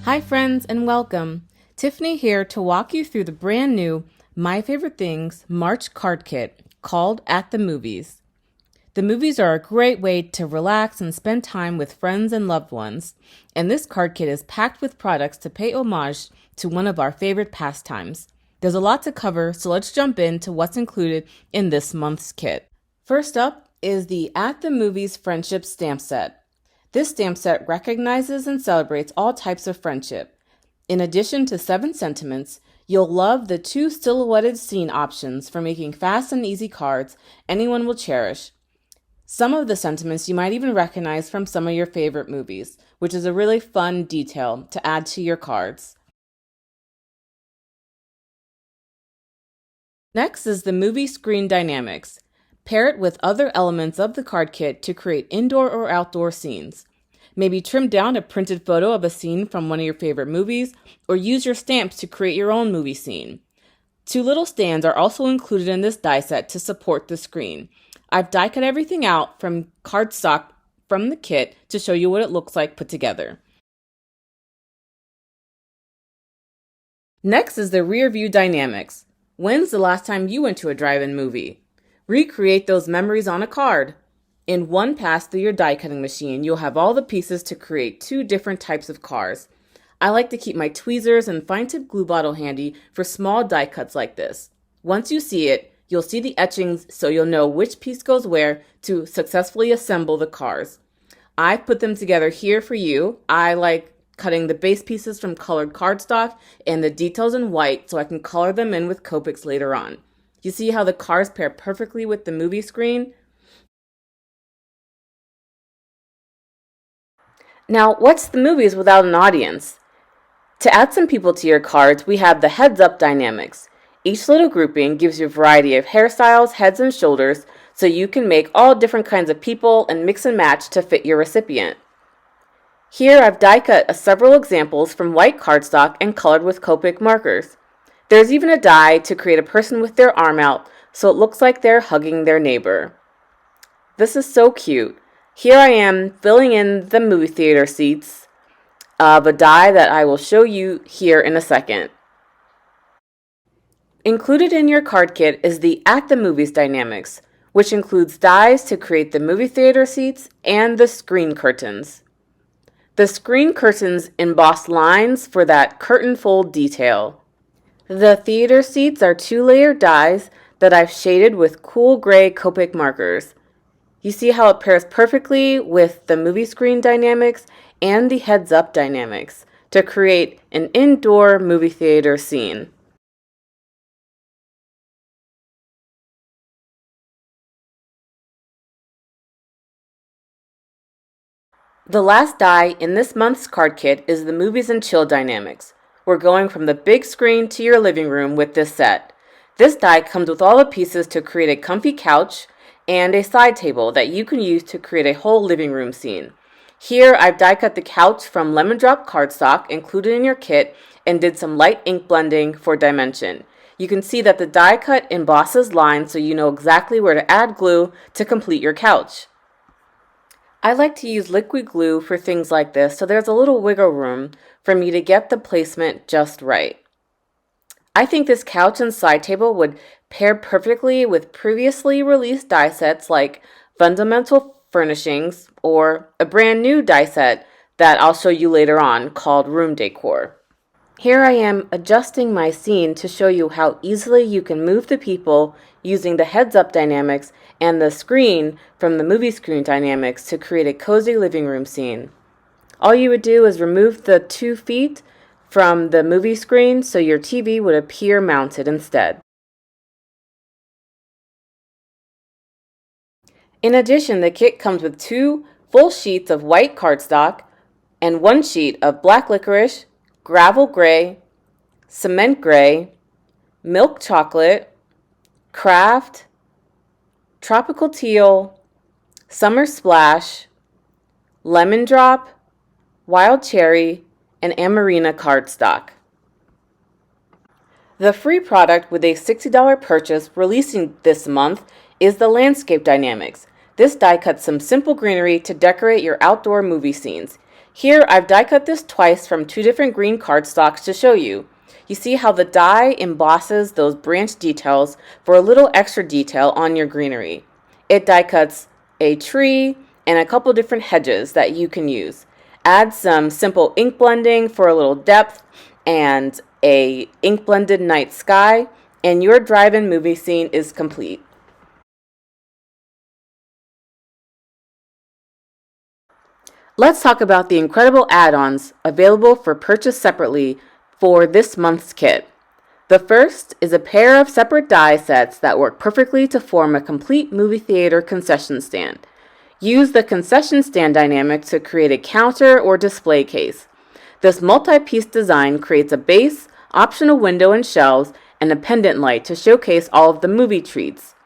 Hi friends and welcome. Tiffany here to walk you through the brand new My Favorite Things March card kit called At the Movies. The movies are a great way to relax and spend time with friends and loved ones, and this card kit is packed with products to pay homage to one of our favorite pastimes. There's a lot to cover, so let's jump into what's included in this month's kit. First up is the At the Movies Friendship Stamp Set. This stamp set recognizes and celebrates all types of friendship. In addition to 7 sentiments, you'll love the 2 silhouetted scene options for making fast and easy cards anyone will cherish. Some of the sentiments you might even recognize from some of your favorite movies, which is a really fun detail to add to your cards. Next is the movie screen dynamics. Pair it with other elements of the card kit to create indoor or outdoor scenes. Maybe trim down a printed photo of a scene from one of your favorite movies, or use your stamps to create your own movie scene. 2 little stands are also included in this die set to support the screen. I've die cut everything out from cardstock from the kit to show you what it looks like put together. Next is the rear view dynamics. When's the last time you went to a drive-in movie? Recreate those memories on a card. In one pass through your die cutting machine, you'll have all the pieces to create 2 different types of cars. I like to keep my tweezers and fine tip glue bottle handy for small die cuts like this. Once you see it, you'll see the etchings so you'll know which piece goes where to successfully assemble the cars. I've put them together here for you. I like cutting the base pieces from colored cardstock and the details in white so I can color them in with Copics later on. You see how the cars pair perfectly with the movie screen? Now, what's the movies without an audience? To add some people to your cards, we have the heads-up dynamics. Each little grouping gives you a variety of hairstyles, heads, and shoulders, so you can make all different kinds of people and mix and match to fit your recipient. Here I've die cut several examples from white cardstock and colored with Copic markers. There's even a die to create a person with their arm out, so it looks like they're hugging their neighbor. This is so cute. Here I am filling in the movie theater seats of a die that I will show you here in a second. Included in your card kit is the At the Movies dynamics, which includes dies to create the movie theater seats and the screen curtains. The screen curtains emboss lines for that curtain fold detail. The theater seats are 2-layered dies that I've shaded with cool gray Copic markers. You see how it pairs perfectly with the movie screen dynamics and the heads-up dynamics to create an indoor movie theater scene. The last die in this month's card kit is the Movies and Chill dynamics. We're going from the big screen to your living room with this set. This die comes with all the pieces to create a comfy couch and a side table that you can use to create a whole living room scene. Here I've die cut the couch from lemon drop cardstock included in your kit and did some light ink blending for dimension. You can see that the die cut embosses lines so you know exactly where to add glue to complete your couch. I like to use liquid glue for things like this, so there's a little wiggle room for me to get the placement just right. I think this couch and side table would pair perfectly with previously released die sets like Fundamental Furnishings or a brand new die set that I'll show you later on called Room Decor. Here I am adjusting my scene to show you how easily you can move the people using the heads-up dynamics and the screen from the movie screen dynamics to create a cozy living room scene. All you would do is remove the 2 feet from the movie screen so your TV would appear mounted instead. In addition, the kit comes with 2 full sheets of white cardstock and 1 sheet of black licorice, gravel gray, cement gray, milk chocolate, craft, tropical teal, summer splash, lemon drop, wild cherry, and amarina cardstock. The free product with a $60 purchase releasing this month is the Landscape Dynamics. This die cuts some simple greenery to decorate your outdoor movie scenes. Here I've die cut this twice from two different green cardstocks to show you. You see how the die embosses those branch details for a little extra detail on your greenery. It die cuts a tree and a couple different hedges that you can use. Add some simple ink blending for a little depth and a ink blended night sky, and your drive-in movie scene is complete. Let's talk about the incredible add-ons available for purchase separately for this month's kit. The first is a pair of separate die sets that work perfectly to form a complete movie theater concession stand. Use the concession stand dynamic to create a counter or display case. This multi-piece design creates a base, optional window and shelves, and a pendant light to showcase all of the movie treats.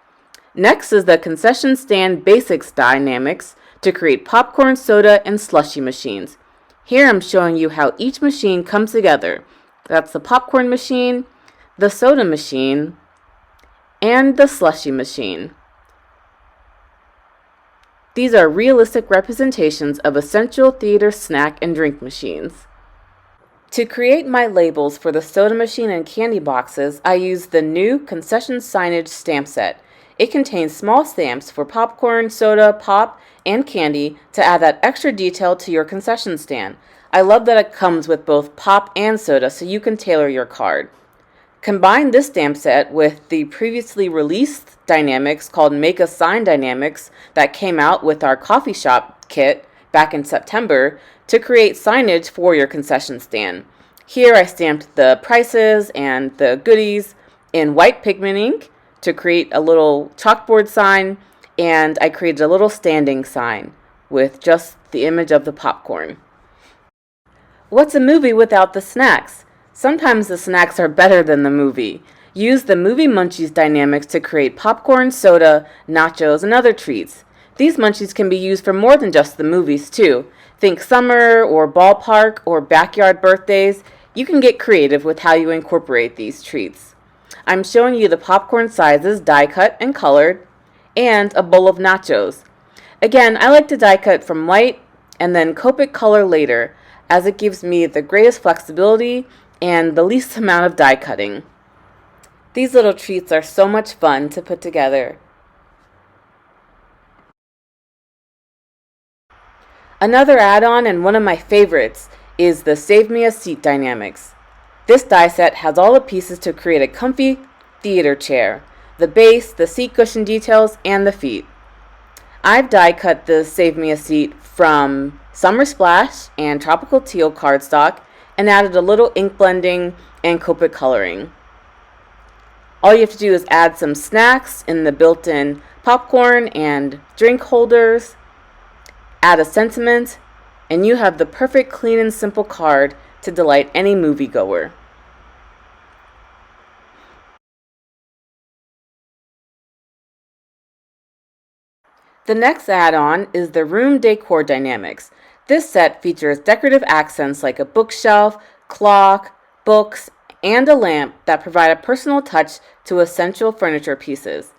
Next is the concession stand basics dynamics to create popcorn, soda, and slushy machines. Here I'm showing you how each machine comes together. That's the popcorn machine, the soda machine, and the slushy machine. These are realistic representations of essential theater snack and drink machines. To create my labels for the soda machine and candy boxes, I used the new concession signage stamp set. It contains small stamps for popcorn, soda, pop, and candy to add that extra detail to your concession stand. I love that it comes with both pop and soda so you can tailor your card. Combine this stamp set with the previously released dynamics called Make a Sign Dynamics that came out with our coffee shop kit back in September to create signage for your concession stand. Here I stamped the prices and the goodies in white pigment ink to create a little chalkboard sign, and I created a little standing sign with just the image of the popcorn. What's a movie without the snacks? Sometimes the snacks are better than the movie. Use the Movie Munchies dynamics to create popcorn, soda, nachos, and other treats. These munchies can be used for more than just the movies, too. Think summer or ballpark or backyard birthdays. You can get creative with how you incorporate these treats. I'm showing you the popcorn sizes die cut and colored, and a bowl of nachos. Again, I like to die cut from white and then Copic color later, as it gives me the greatest flexibility and the least amount of die cutting. These little treats are so much fun to put together. Another add-on and one of my favorites is the Save Me a Seat dynamics. This die set has all the pieces to create a comfy theater chair, the base, the seat cushion details, and the feet. I've die cut the Save Me a Seat from Summer Splash and Tropical Teal cardstock and added a little ink blending and Copic coloring. All you have to do is add some snacks in the built-in popcorn and drink holders, add a sentiment, and you have the perfect clean and simple card to delight any moviegoer. The next add-on is the Room Decor Dynamics. This set features decorative accents like a bookshelf, clock, books, and a lamp that provide a personal touch to essential furniture pieces.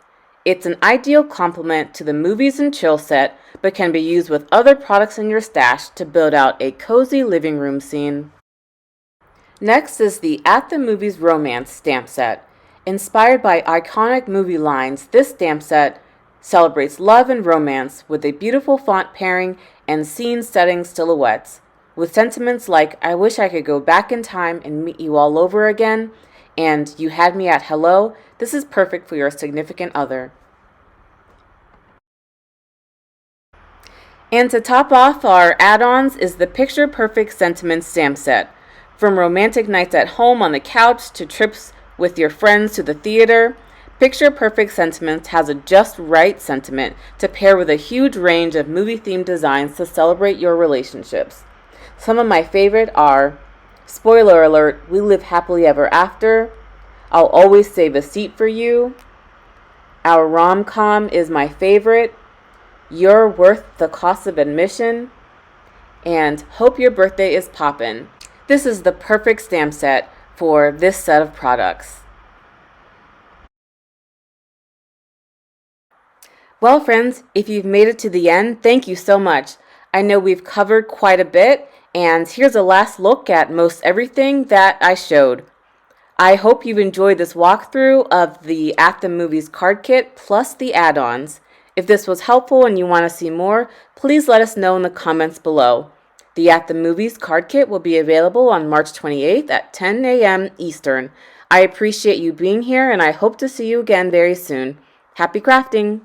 It's an ideal complement to the Movies and Chill set, but can be used with other products in your stash to build out a cozy living room scene. Next is the At the Movies Romance stamp set. Inspired by iconic movie lines, this stamp set celebrates love and romance with a beautiful font pairing and scene setting silhouettes. With sentiments like, I wish I could go back in time and meet you all over again, and you had me at hello, this is perfect for your significant other. And to top off our add-ons is the Picture Perfect Sentiment stamp set. From romantic nights at home on the couch to trips with your friends to the theater, Picture Perfect Sentiments has a just right sentiment to pair with a huge range of movie-themed designs to celebrate your relationships. Some of my favorite are, spoiler alert, We Live Happily Ever After, I'll Always Save a Seat for You, Our Rom-Com is My Favorite, You're Worth the Cost of Admission, and Hope Your Birthday is Poppin'. This is the perfect stamp set for this set of products. Well, friends, if you've made it to the end, thank you so much. I know we've covered quite a bit, And here's a last look at most everything that I showed. I hope you've enjoyed this walkthrough of the At the Movies card kit plus the add-ons. If this was helpful and you want to see more, please let us know in the comments below. The At the Movies card kit will be available on March 28th at 10 a.m. Eastern. I appreciate you being here and I hope to see you again very soon. Happy crafting!